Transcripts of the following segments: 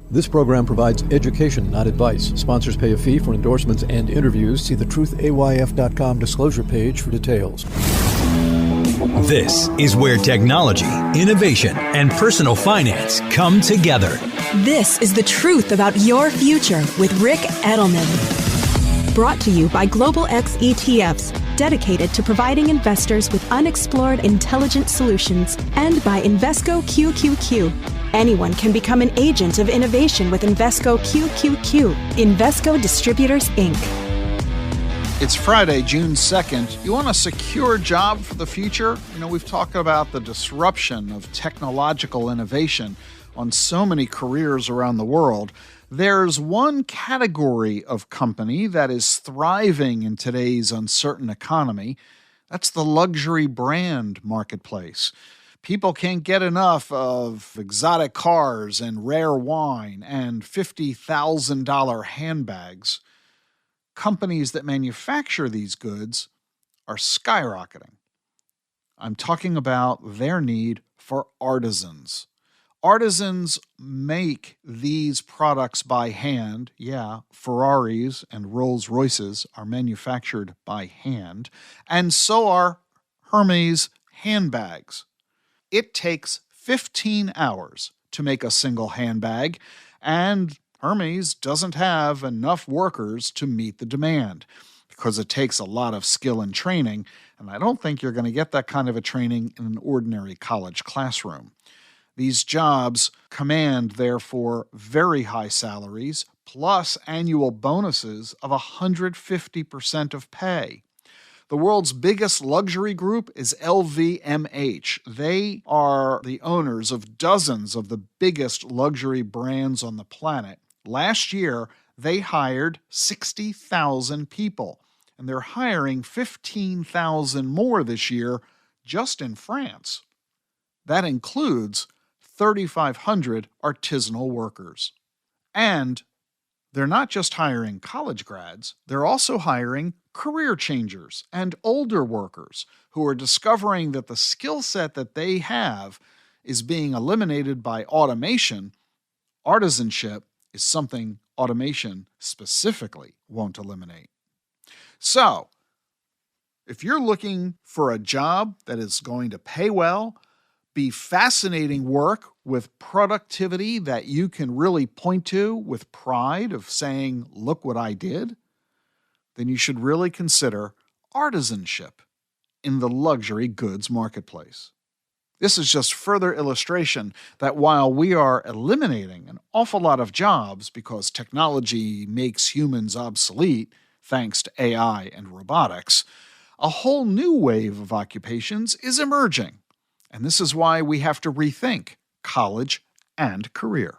This program provides education, not advice. Sponsors pay a fee for endorsements and interviews. See the truthayf.com disclosure page for details. This is where technology, innovation, and personal finance come together. This is the truth about your future with Rick Edelman. Brought to you by Global X ETFs, dedicated to providing investors with unexplored intelligent solutions, and by Invesco QQQ. Anyone can become an agent of innovation with Invesco QQQ. Invesco Distributors, Inc. It's Friday, June 2nd. You want a secure job for the future? We've talked about the disruption of technological innovation on so many careers around the world. There's one category of company that is thriving in today's uncertain economy. That's the luxury brand marketplace. People can't get enough of exotic cars and rare wine and $50,000 handbags. Companies that manufacture these goods are skyrocketing. I'm talking about their need for artisans. Artisans make these products by hand. Yeah, Ferraris and Rolls Royces are manufactured by hand, and so are Hermes handbags. It takes 15 hours to make a single handbag, and Hermes doesn't have enough workers to meet the demand because it takes a lot of skill and training, and I don't think you're going to get that kind of a training in an ordinary college classroom. These jobs command, therefore, very high salaries, plus annual bonuses of 150% of pay. The world's biggest luxury group is LVMH. They are the owners of dozens of the biggest luxury brands on the planet. Last year, they hired 60,000 people, and they're hiring 15,000 more this year just in France. That includes 3,500 artisanal workers. And they're not just hiring college grads, they're also hiring career changers and older workers who are discovering that the skill set that they have is being eliminated by automation. Artisanship is something automation specifically won't eliminate. So, if you're looking for a job that is going to pay well, be fascinating work with productivity that you can really point to with pride of saying, look what I did, then you should really consider artisanship in the luxury goods marketplace. This is just further illustration that while we are eliminating an awful lot of jobs because technology makes humans obsolete thanks to AI and robotics, a whole new wave of occupations is emerging. And this is why we have to rethink college and career.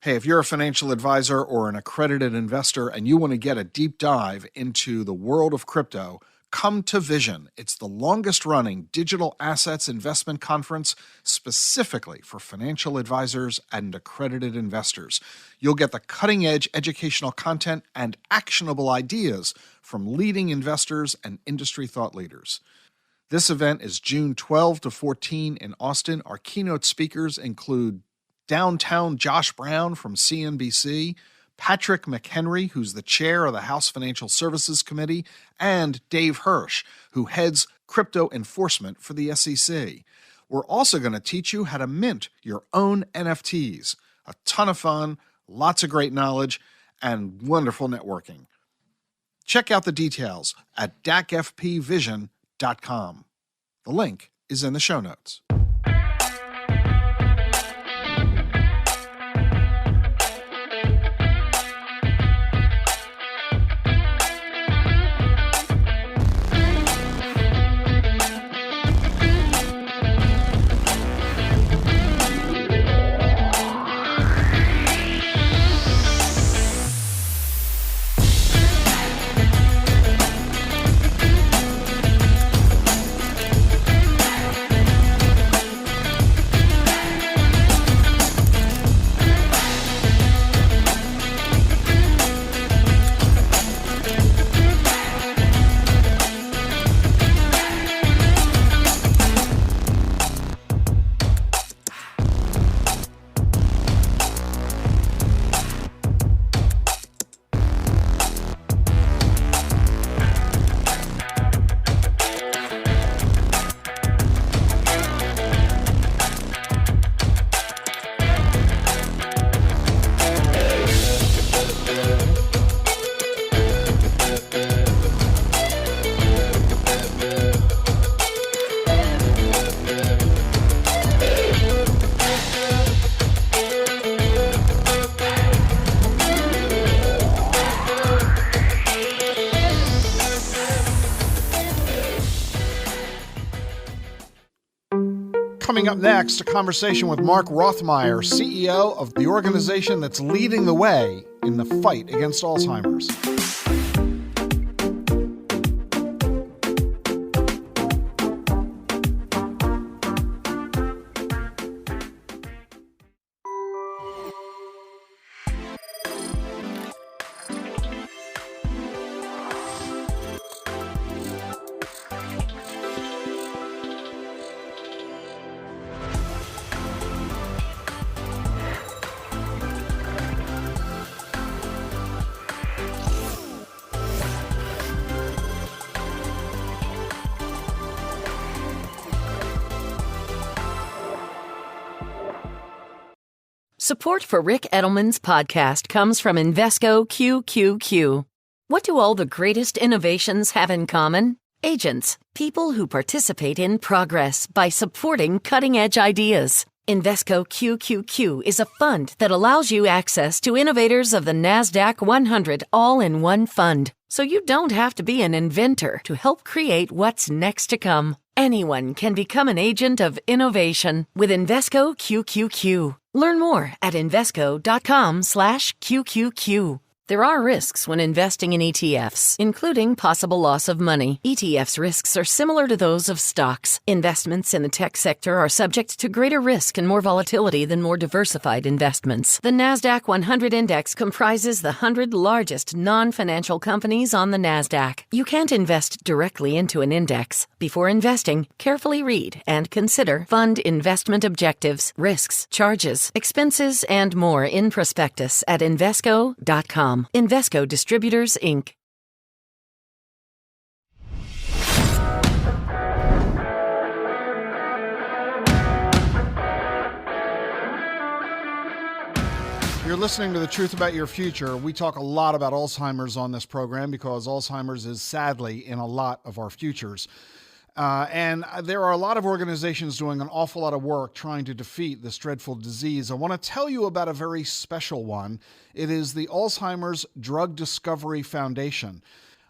Hey, if you're a financial advisor or an accredited investor and you want to get a deep dive into the world of crypto, come to Vision. It's the longest-running digital assets investment conference specifically for financial advisors and accredited investors. You'll get the cutting-edge educational content and actionable ideas from leading investors and industry thought leaders. This event is June 12 to 14 in Austin. Our keynote speakers include Downtown Josh Brown from CNBC, Patrick McHenry, who's the chair of the House Financial Services Committee, and Dave Hirsch, who heads crypto enforcement for the SEC. We're also going to teach you how to mint your own NFTs. A ton of fun, lots of great knowledge, and wonderful networking. Check out the details at dacfpvision.com. The link is in the show notes. Coming up next, a conversation with Mark Roithmayr, CEO of the organization that's leading the way in the fight against Alzheimer's. Support for Rick Edelman's podcast comes from Invesco QQQ. What do all the greatest innovations have in common? Agents, people who participate in progress by supporting cutting-edge ideas. Invesco QQQ is a fund that allows you access to innovators of the NASDAQ 100 all-in-one fund, so you don't have to be an inventor to help create what's next to come. Anyone can become an agent of innovation with Invesco QQQ. Learn more at Invesco.com/QQQ. There are risks when investing in ETFs, including possible loss of money. ETFs' risks are similar to those of stocks. Investments in the tech sector are subject to greater risk and more volatility than more diversified investments. The NASDAQ 100 Index comprises the 100 largest non-financial companies on the NASDAQ. You can't invest directly into an index. Before investing, carefully read and consider fund investment objectives, risks, charges, expenses, and more in prospectus at Invesco.com. Invesco Distributors, Inc. You're listening to The Truth About Your Future. We talk a lot about Alzheimer's on this program because Alzheimer's is sadly in a lot of our futures. And there are a lot of organizations doing an awful lot of work trying to defeat this dreadful disease. I want to tell you about a very special one. It is the Alzheimer's Drug Discovery Foundation.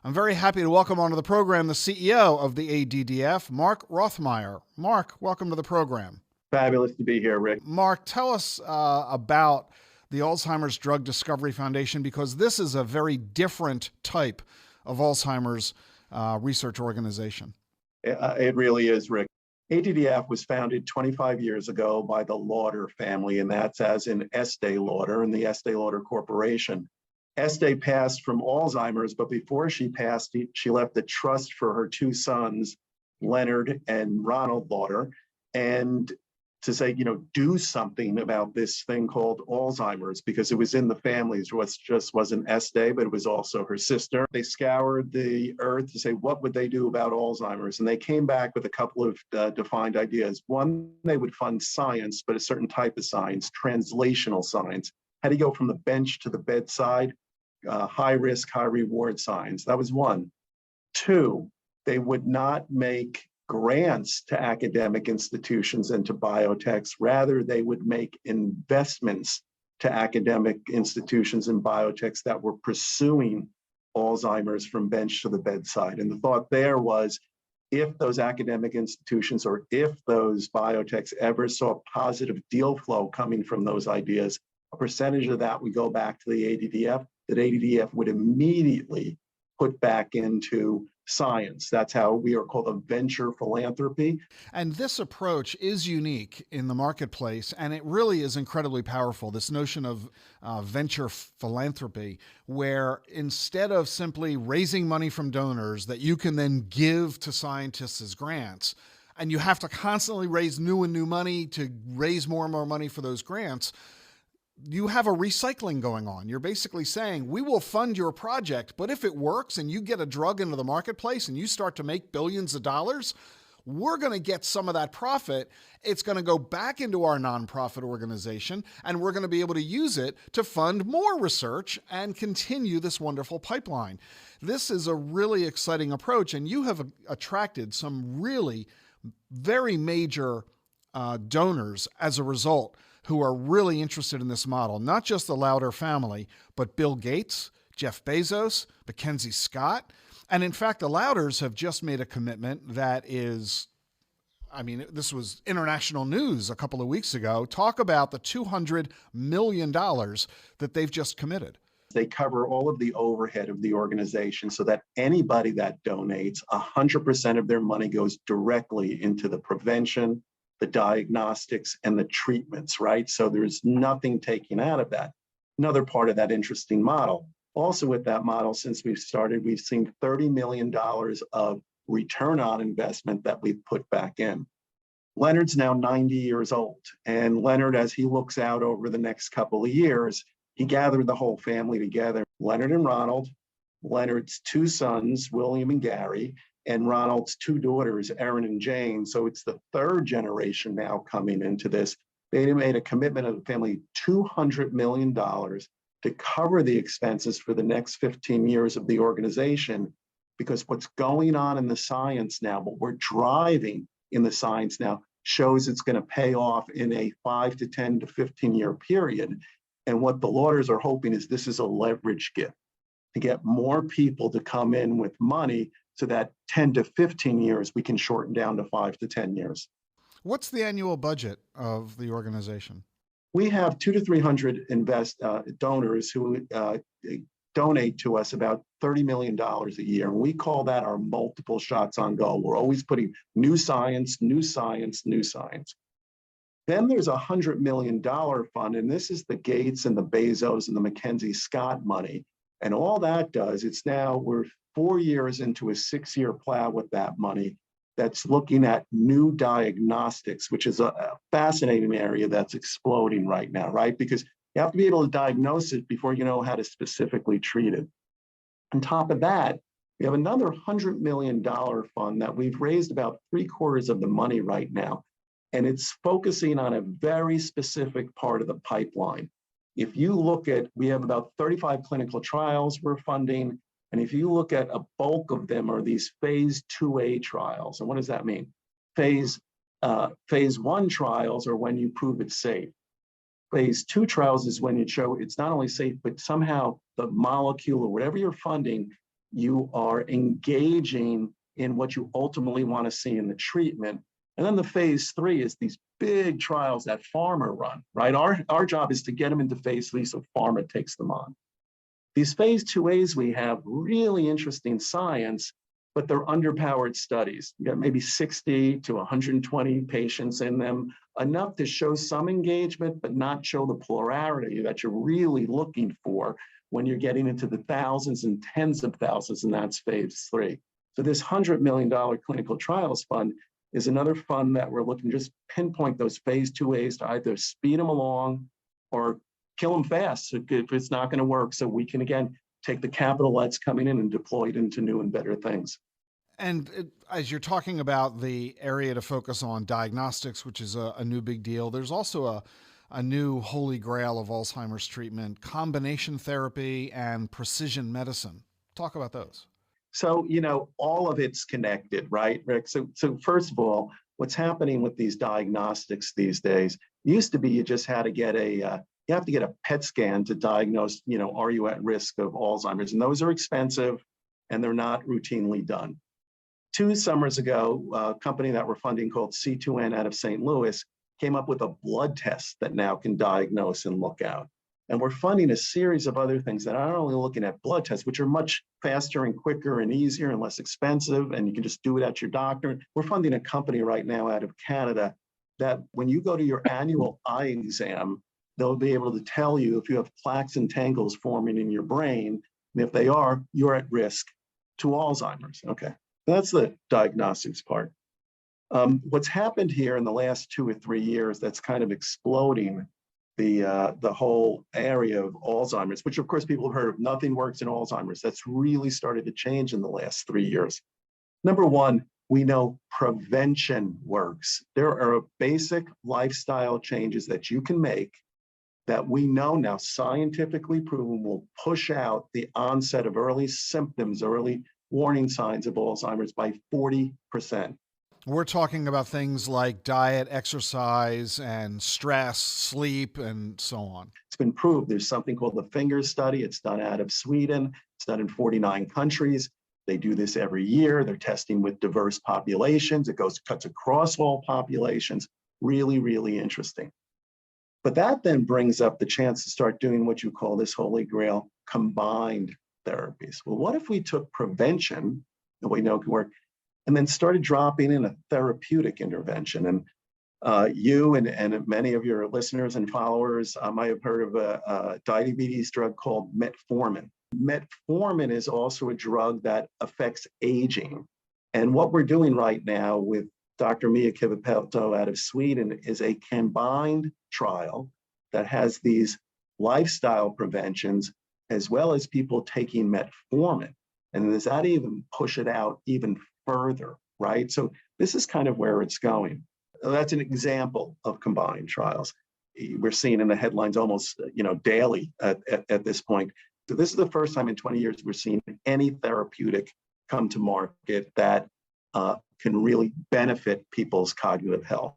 I'm very happy to welcome onto the program the CEO of the ADDF, Mark Roithmayr. Mark, welcome to the program. Fabulous to be here, Rick. Mark, tell us about the Alzheimer's Drug Discovery Foundation, because this is a very different type of Alzheimer's research organization. It really is, Rick. ADDF was founded 25 years ago by the Lauder family, and that's as in Estee Lauder and the Estee Lauder Corporation. Estee passed from Alzheimer's, but before she passed, she left a trust for her two sons, Leonard and Ronald Lauder, and to say, do something about this thing called Alzheimer's, because it was in the family. It just wasn't Estee, but it was also her sister. They scoured the earth to say, what would they do about Alzheimer's? And they came back with a couple of defined ideas. One, they would fund science, but a certain type of science, translational science. How do you go from the bench to the bedside? High risk, high reward science. That was one. Two, they would not make grants to academic institutions and to biotechs. Rather, they would make investments to academic institutions and biotechs that were pursuing Alzheimer's from bench to the bedside. And the thought there was, if those academic institutions or if those biotechs ever saw positive deal flow coming from those ideas, a percentage of that would go back to the ADDF, that ADDF would immediately put back into science. That's how we are called a venture philanthropy. And this approach is unique in the marketplace, and it really is incredibly powerful, this notion of venture philanthropy, where instead of simply raising money from donors that you can then give to scientists as grants, and you have to constantly raise new and new money to raise more and more money for those grants, you have a recycling going on. You're basically saying, we will fund your project, but if it works and you get a drug into the marketplace and you start to make billions of dollars, we're going to get some of that profit. It's going to go back into our nonprofit organization, and we're going to be able to use it to fund more research and continue this wonderful pipeline. This is a really exciting approach, and you have attracted some really very major donors as a result, who are really interested in this model, not just the Lauder family, but Bill Gates, Jeff Bezos, Mackenzie Scott. And in fact, the Lauders have just made a commitment that is I mean, this was international news a couple of weeks ago. Talk about the $200 million that they've just committed. They cover all of the overhead of the organization so that anybody that donates, 100% of their money goes directly into the prevention, the diagnostics, and the treatments, right? So there's nothing taken out of that. Another part of that interesting model. Also with that model, since we've started, we've seen $30 million of return on investment that we've put back in. Leonard's now 90 years old, and Leonard, as he looks out over the next couple of years, he gathered the whole family together, Leonard and Ronald, Leonard's two sons, William and Gary, and Ronald's two daughters, Erin and Jane. So it's the third generation now coming into this. They made a commitment of the family, $200 million to cover the expenses for the next 15 years of the organization, because what's going on in the science now, what we're driving in the science now, shows it's going to pay off in a 5 to 10 to 15 year period. And what the lauders are hoping is this is a leverage gift to get more people to come in with money so that 10 to 15 years we can shorten down to 5 to 10 years. What's the annual budget of the organization? We have 200 to 300 donors who donate to us about $30 million a year. And we call that our multiple shots on goal. We're always putting new science, new science, new science. Then there's a $100 million fund, and this is the Gates and the Bezos and the Mackenzie Scott money. And all that does, we're 4 years into a 6-year plow with that money that's looking at new diagnostics, which is a fascinating area that's exploding right now, right? Because you have to be able to diagnose it before you know how to specifically treat it. On top of that, we have another $100 million fund that we've raised about 3/4 of the money right now. And it's focusing on a very specific part of the pipeline. If you look at, we have about 35 clinical trials we're funding. And if you look at a bulk of them are these phase 2A trials. And what does that mean? Phase 1 trials are when you prove it's safe. Phase 2 trials is when you show it's not only safe, but somehow the molecule or whatever you're funding, you are engaging in what you ultimately want to see in the treatment. And then the phase 3 is these big trials that pharma run, right? Our job is to get them into phase 3 so pharma takes them on. These phase 2As we have really interesting science, but they're underpowered studies. You got maybe 60 to 120 patients in them, enough to show some engagement, but not show the plurality that you're really looking for when you're getting into the thousands and tens of thousands, and that's phase 3. So this $100 million clinical trials fund is another fund that we're looking to just pinpoint those phase 2As to either speed them along or kill them fast if it's not going to work, so we can, again, take the capital that's coming in and deploy it into new and better things. And as you're talking about the area to focus on diagnostics, which is a new big deal, there's also a new holy grail of Alzheimer's treatment, combination therapy and precision medicine. Talk about those. So, all of it's connected, right, Rick? So first of all, what's happening with these diagnostics these days, used to be you just had to get you have to get a PET scan to diagnose, are you at risk of Alzheimer's? And those are expensive and they're not routinely done. 2 summers ago, a company that we're funding called C2N out of St. Louis came up with a blood test that now can diagnose and look out. And we're funding a series of other things that are not only looking at blood tests, which are much faster and quicker and easier and less expensive, and you can just do it at your doctor. We're funding a company right now out of Canada that when you go to your annual eye exam, they'll be able to tell you if you have plaques and tangles forming in your brain. And if they are, you're at risk to Alzheimer's. Okay, that's the diagnostics part. What's happened here in the last 2 or 3 years that's kind of exploding the whole area of Alzheimer's, which of course people have heard of, nothing works in Alzheimer's. That's really started to change in the last 3 years. Number one, we know prevention works. There are basic lifestyle changes that you can make that we know now scientifically proven will push out the onset of early symptoms, early warning signs of Alzheimer's by 40%. We're talking about things like diet, exercise, and stress, sleep, and so on. It's been proved. There's something called the FINGER study. It's done out of Sweden. It's done in 49 countries. They do this every year. They're testing with diverse populations. It cuts across all populations. Really, really interesting. But that then brings up the chance to start doing what you call this holy grail combined therapies. Well, what if we took prevention that we know can work and then started dropping in a therapeutic intervention? And you and many of your listeners and followers might have heard of a diabetes drug called metformin. Metformin is also a drug that affects aging. And what we're doing right now with Dr. Mia Kivipelto out of Sweden is a combined trial that has these lifestyle preventions as well as people taking metformin. And does that even push it out even further, right? So this is kind of where it's going. That's an example of combined trials. We're seeing in the headlines almost daily at this point. So this is the first time in 20 years we're seeing any therapeutic come to market that can really benefit people's cognitive health.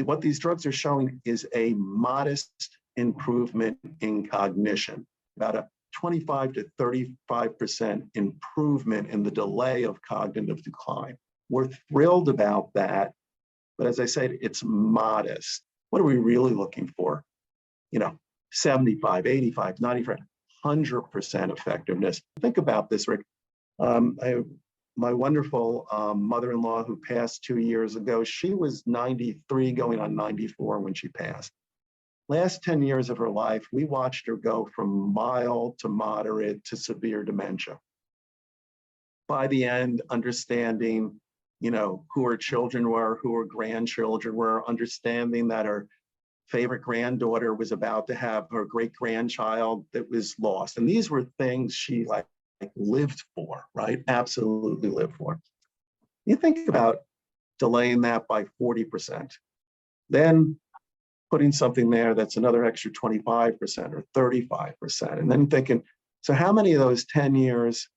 What these drugs are showing is a modest improvement in cognition, about a 25 to 35% improvement in the delay of cognitive decline. We're thrilled about that, but as I said, it's modest. What are we really looking for? 75, 85, 95, 100% effectiveness. Think about this, Rick. My wonderful mother-in-law who passed 2 years ago, she was 93 going on 94 when she passed. Last 10 years of her life, we watched her go from mild to moderate to severe dementia. By the end, understanding, who her children were, who her grandchildren were, understanding that her favorite granddaughter was about to have her great-grandchild that was lost. And these were things she lived for, right? Absolutely lived for. You think about delaying that by 40%, then putting something there that's another extra 25% or 35%, and then thinking, so how many of those 10 years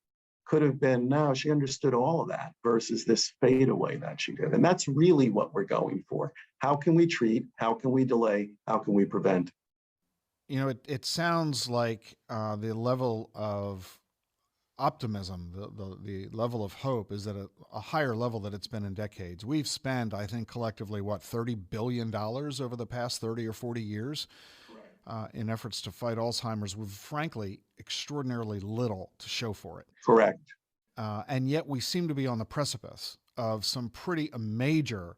could have been, no, she understood all of that versus this fade away that she did. And that's really what we're going for. How can we treat? How can we delay? How can we prevent? It sounds like the level of optimism, the level of hope is at a higher level than it's been in decades. We've spent, I think, collectively, $30 billion over the past 30 or 40 years in efforts to fight Alzheimer's with, frankly, extraordinarily little to show for it. Correct. And yet we seem to be on the precipice of some pretty major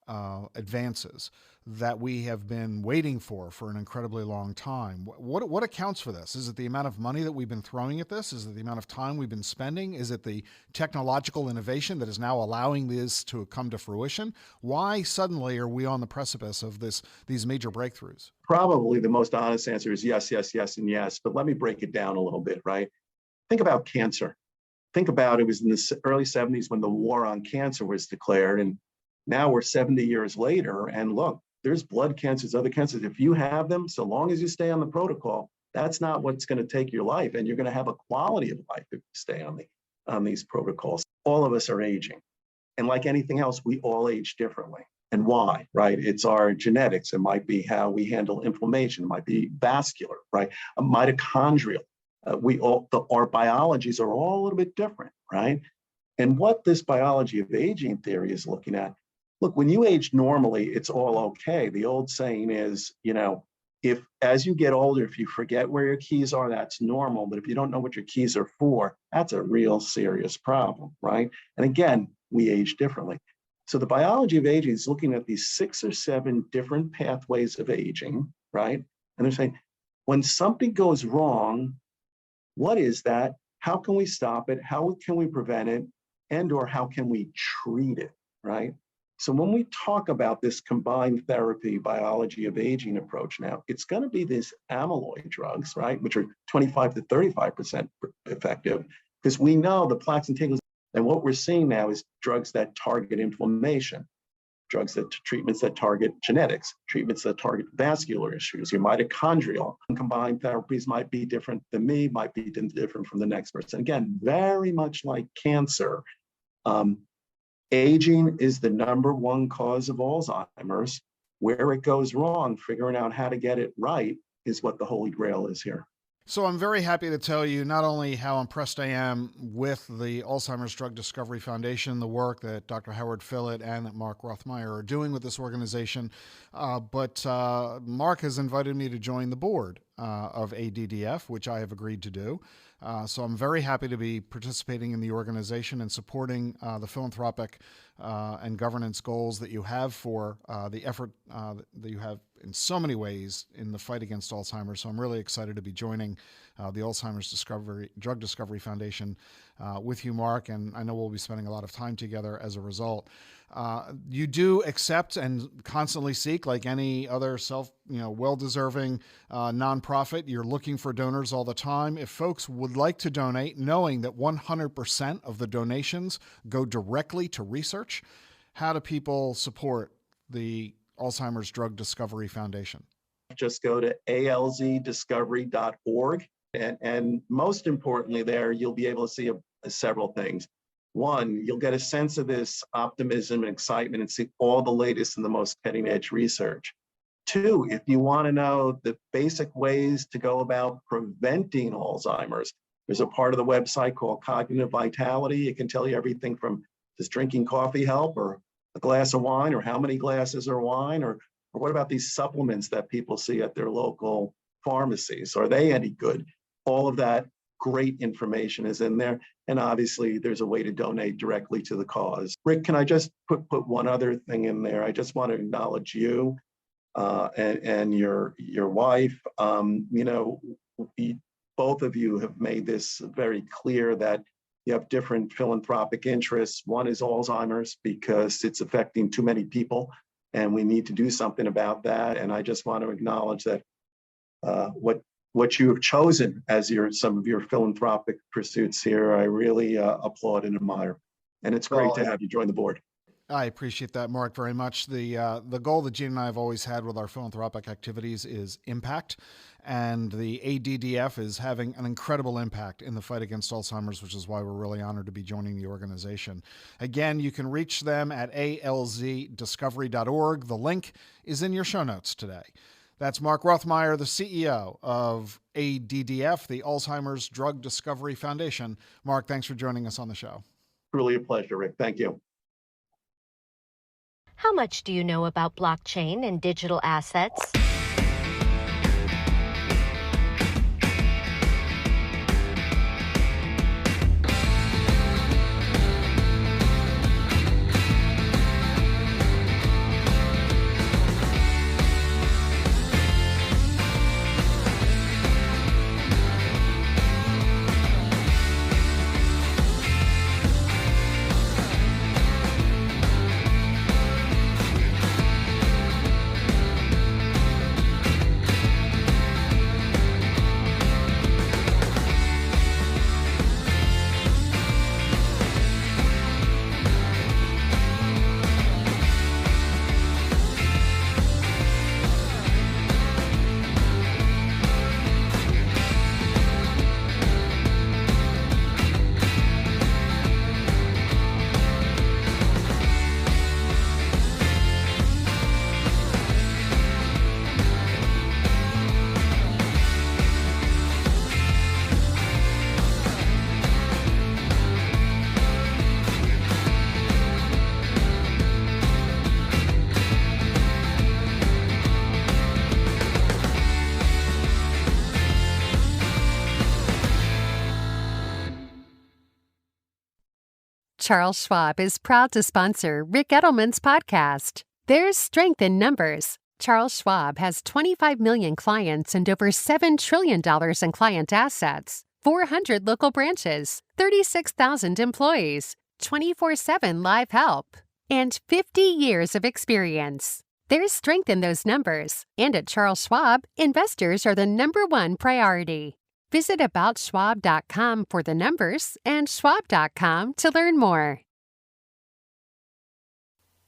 advances that we have been waiting for an incredibly long time. What accounts for this? Is it the amount of money that we've been throwing at this? Is it the amount of time we've been spending? Is it the technological innovation that is now allowing this to come to fruition? Why suddenly are we on the precipice of these major breakthroughs? Probably the most honest answer is yes, yes, yes, and yes. But let me break it down a little bit, right? Think about cancer. Think about it was in the early 70s when the war on cancer was declared, and now we're 70 years later, and look, there's blood cancers, other cancers. If you have them, so long as you stay on the protocol, that's not what's going to take your life, and you're going to have a quality of life if you stay on these protocols. All of us are aging, and like anything else, we all age differently. And why, right? It's our genetics. It might be how we handle inflammation. It might be vascular, right? A mitochondrial. Our biologies are all a little bit different, right? And what this biology of aging theory is looking at, look, when you age normally, it's all okay. The old saying is, if as you get older, if you forget where your keys are, that's normal. But if you don't know what your keys are for, that's a real serious problem, right? And again, we age differently. So the biology of aging is looking at these 6 or 7 different pathways of aging, right? And they're saying, when something goes wrong, what is that? How can we stop it? How can we prevent it? And or how can we treat it, right? So when we talk about this combined therapy biology of aging approach now, it's going to be these amyloid drugs, right, which are 25 to 35% effective, because we know the plaques and tangles. And what we're seeing now is drugs that target inflammation, treatments that target genetics, treatments that target vascular issues, your mitochondrial. Combined therapies might be different than me, might be different from the next person. Again, very much like cancer. Aging is the #1 cause of Alzheimer's. Where it goes wrong, figuring out how to get it right is what the holy grail is here. So I'm very happy to tell you not only how impressed I am with the Alzheimer's Drug Discovery Foundation, the work that Dr. Howard Phillott and that Mark Roithmayr are doing with this organization, but Mark has invited me to join the board of ADDF, which I have agreed to do. So I'm very happy to be participating in the organization and supporting the philanthropic and governance goals that you have for the effort that you have in so many ways in the fight against Alzheimer's. So I'm really excited to be joining the Alzheimer's Drug Discovery Foundation with you, Mark, and I know we'll be spending a lot of time together as a result. You do accept and constantly seek, like any other well-deserving nonprofit, you're looking for donors all the time. If folks would like to donate, knowing that 100% of the donations go directly to research, how do people support the Alzheimer's Drug Discovery Foundation? Just go to alzdiscovery.org. And most importantly there, you'll be able to see several things. One, you'll get a sense of this optimism and excitement and see all the latest and the most cutting edge research. Two, if you want to know the basic ways to go about preventing Alzheimer's, there's a part of the website called Cognitive Vitality. It can tell you everything from does drinking coffee help, or a glass of wine, or how many glasses of wine, or what about these supplements that people see at their local pharmacies? Are they any good? All of that great information is in there. And obviously there's a way to donate directly to the cause. Rick, can I just put one other thing in there? I just want to acknowledge you and your wife. Both of you have made this very clear that you have different philanthropic interests. One is Alzheimer's because it's affecting too many people and we need to do something about that. And I just want to acknowledge that what you have chosen as some of your philanthropic pursuits here, I really applaud and admire. And it's great to have you join the board. I appreciate that, Mark, very much. The goal that Gene and I have always had with our philanthropic activities is impact. And the ADDF is having an incredible impact in the fight against Alzheimer's, which is why we're really honored to be joining the organization. Again, you can reach them at alzdiscovery.org. The link is in your show notes today. That's Mark Roithmayr, the CEO of ADDF, the Alzheimer's Drug Discovery Foundation. Mark, thanks for joining us on the show. Truly a pleasure, Rick. Thank you. How much do you know about blockchain and digital assets? Charles Schwab is proud to sponsor Rick Edelman's podcast. There's strength in numbers. Charles Schwab has 25 million clients and over $7 trillion in client assets, 400 local branches, 36,000 employees, 24/7 live help, and 50 years of experience. There's strength in those numbers, and at Charles Schwab, investors are the #1 priority. Visit aboutschwab.com for the numbers and schwab.com to learn more.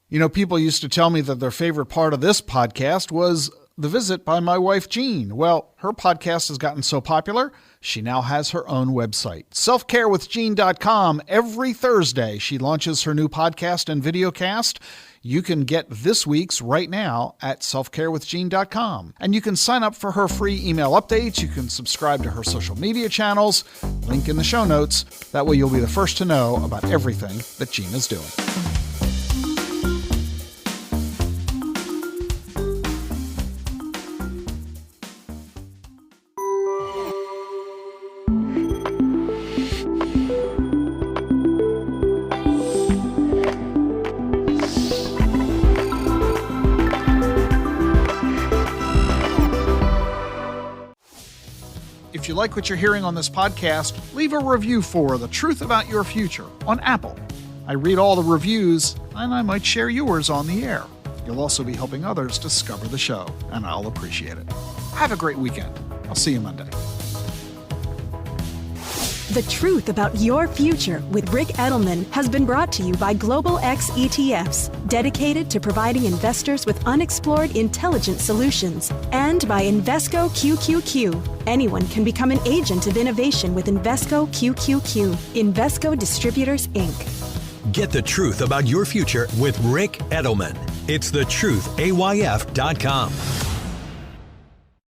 You know, people used to tell me that their favorite part of this podcast was the visit by my wife, Jean. Well, her podcast has gotten so popular, she now has her own website, selfcarewithjean.com. Every Thursday, she launches her new podcast and videocast. You can get this week's right now at selfcarewithgene.com. And you can sign up for her free email updates. You can subscribe to her social media channels. Link in the show notes. That way you'll be the first to know about everything that Gene is doing. If you like what you're hearing on this podcast, leave a review for The Truth About Your Future on Apple. I read all the reviews, and I might share yours on the air. You'll also be helping others discover the show, and I'll appreciate it. Have a great weekend. I'll see you Monday. The Truth About Your Future with Rick Edelman has been brought to you by Global X ETFs, dedicated to providing investors with unexplored intelligent solutions, and by Invesco QQQ. Anyone can become an agent of innovation with Invesco QQQ. Invesco Distributors, Inc. Get the truth about your future with Rick Edelman. It's thetruthayf.com.